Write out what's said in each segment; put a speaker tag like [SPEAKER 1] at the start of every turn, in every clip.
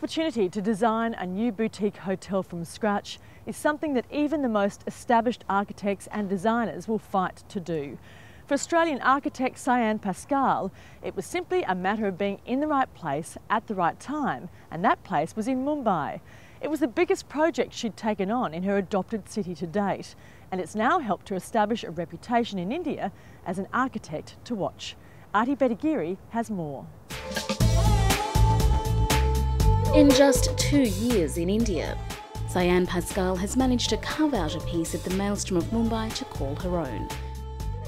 [SPEAKER 1] opportunity to design a new boutique hotel from scratch is something that even the most established architects and designers will fight to do. For Australian architect Sian Pascale, it was simply a matter of being in the right place at the right time, and that place was in Mumbai. It was the biggest project she'd taken on in her adopted city to date, and it's now helped her establish a reputation in India as an architect to watch. Arti Bedagiri has more.
[SPEAKER 2] In just 2 years in India, Sian Pascale has managed to carve out a piece of the maelstrom of Mumbai to call her own.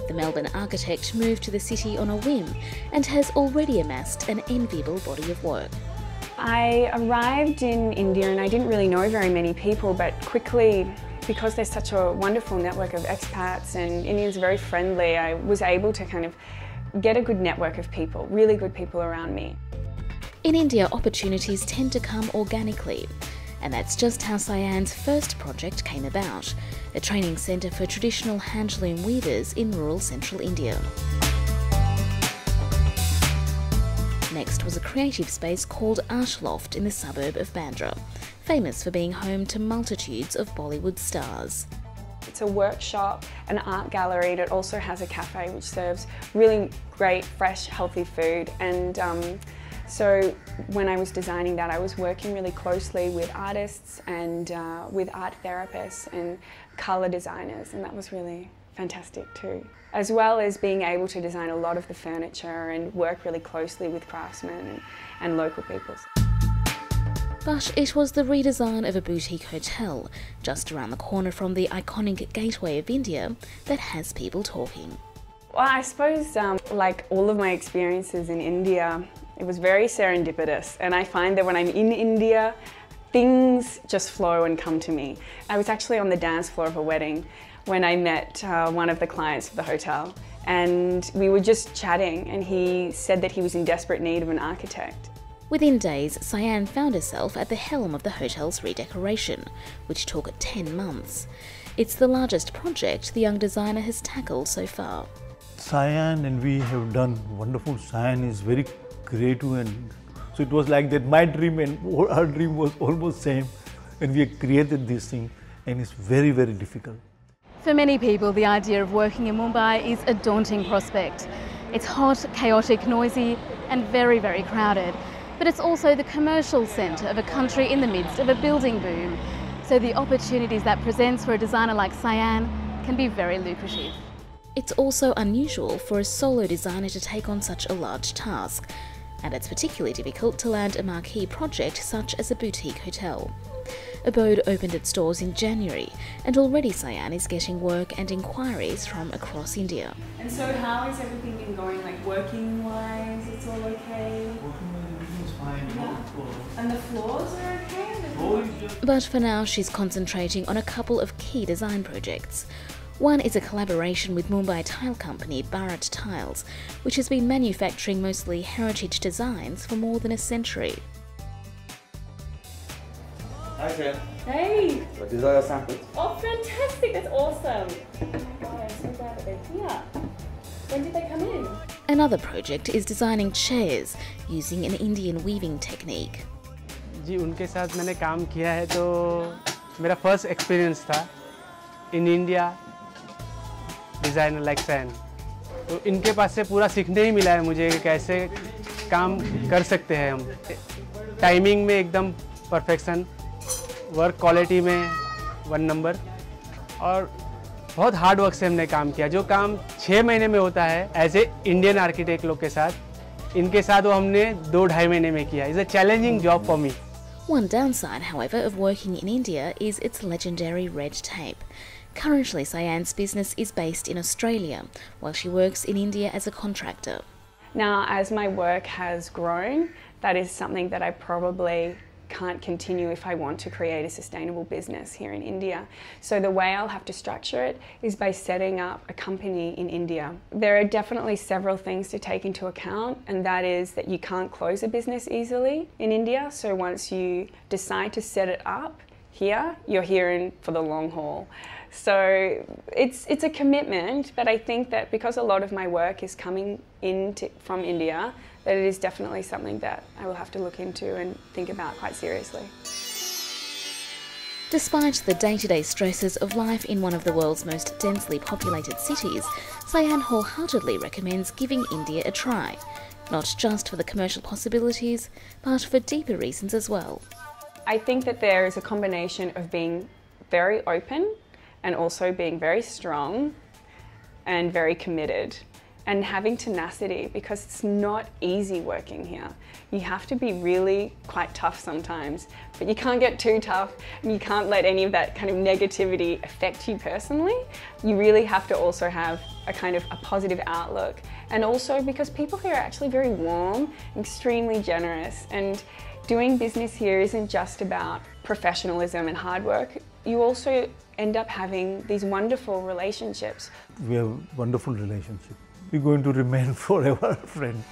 [SPEAKER 2] The Melbourne architect moved to the city on a whim and has already amassed an enviable body of work.
[SPEAKER 3] I arrived in India and I didn't really know very many people, but quickly, because there's such a wonderful network of expats and Indians are very friendly, I was able to kind of get a good network of people, really good people around me.
[SPEAKER 2] In India, opportunities tend to come organically, and that's just how Sian's first project came about, a training centre for traditional handloom weavers in rural central India. Next was a creative space called Art Loft in the suburb of Bandra, famous for being home to multitudes of Bollywood stars.
[SPEAKER 3] It's a workshop, an art gallery, and it also has a cafe which serves really great, fresh, healthy food. And so when I was designing that, I was working really closely with artists and with art therapists and colour designers, and that was really fantastic too. As well as being able to design a lot of the furniture and work really closely with craftsmen and local people.
[SPEAKER 2] But it was the redesign of a boutique hotel just around the corner from the iconic gateway of India that has people talking.
[SPEAKER 3] Well, I suppose like all of my experiences in India, it was very serendipitous, and I find that when I'm in India, things just flow and come to me. I was actually on the dance floor of a wedding when I met one of the clients of the hotel, and we were just chatting, and he said that he was in desperate need of an architect.
[SPEAKER 2] Within days, Sian found herself at the helm of the hotel's redecoration, which took 10 months. It's the largest project the young designer has tackled so far.
[SPEAKER 4] Sian and we have done wonderful. Sian is very creative, and so it was like that my dream and her dream was almost same, and we created this thing, and it's very, very difficult.
[SPEAKER 5] For many people, the idea of working in Mumbai is a daunting prospect. It's hot, chaotic, noisy, and very, very crowded. But it's also the commercial centre of a country in the midst of a building boom. So the opportunities that presents for a designer like Sian can be very lucrative.
[SPEAKER 2] It's also unusual for a solo designer to take on such a large task, and it's particularly difficult to land a marquee project such as a boutique hotel. Abode opened its doors in January, and already Sian is getting work and inquiries from across India.
[SPEAKER 3] And so how has everything been going, like working-wise? It's all okay?
[SPEAKER 4] Everything is fine.
[SPEAKER 3] Yeah. And the floors are okay?
[SPEAKER 2] But for now, she's concentrating on a couple of key design projects. One is a collaboration with Mumbai tile company Bharat Tiles, which has been manufacturing mostly heritage designs for more than a century.
[SPEAKER 6] Hi, Sian.
[SPEAKER 3] Hey!
[SPEAKER 6] So these are your samples.
[SPEAKER 3] Oh, fantastic! That's awesome! Oh my God, I'm so glad that they're here. When did they come in?
[SPEAKER 2] Another project is designing chairs using an Indian weaving technique.
[SPEAKER 7] जी उनके साथ मैंने काम किया है, तो मेरा first experience था in India designer like सैन. तो इनके पास से पूरा सीखने ही मिला है मुझे कि कैसे काम कर सकते हैं हम. टाइमिंग में एकदम परफेक्शन, वर्क क्वालिटी में 1 नंबर, और बहुत हार्ड वर्क से हमने काम किया. जो काम 6 महीने में होता है एज ए इंडियन आर्किटेक्ट लोग के साथ, इनके साथ वो हमने 2-2.5 महीने में किया. Is a challenging job for me.
[SPEAKER 2] One downside, however, of working in India is its legendary red tape. Currently, Sian's business is based in Australia, while she works in India as a contractor.
[SPEAKER 3] Now, as my work has grown, that is something that I probably can't continue if I want to create a sustainable business here in India. So the way I'll have to structure it is by setting up a company in India. There are definitely several things to take into account, and that is that you can't close a business easily in India. So once you decide to set it up here, you're here for the long haul. So it's a commitment, but I think that because a lot of my work is coming from India, that it is definitely something that I will have to look into and think about quite seriously.
[SPEAKER 2] Despite the day-to-day stresses of life in one of the world's most densely populated cities, Sian wholeheartedly recommends giving India a try, not just for the commercial possibilities, but for deeper reasons as well.
[SPEAKER 3] I think that there is a combination of being very open and also being very strong and very committed and having tenacity, because it's not easy working here. You have to be really quite tough sometimes, but you can't get too tough and you can't let any of that kind of negativity affect you personally. You really have to also have a kind of a positive outlook, and also because people here are actually very warm, extremely generous, and doing business here isn't just about professionalism and hard work. You also end up having these wonderful relationships.
[SPEAKER 4] We have wonderful relationship. We're going to remain forever friends.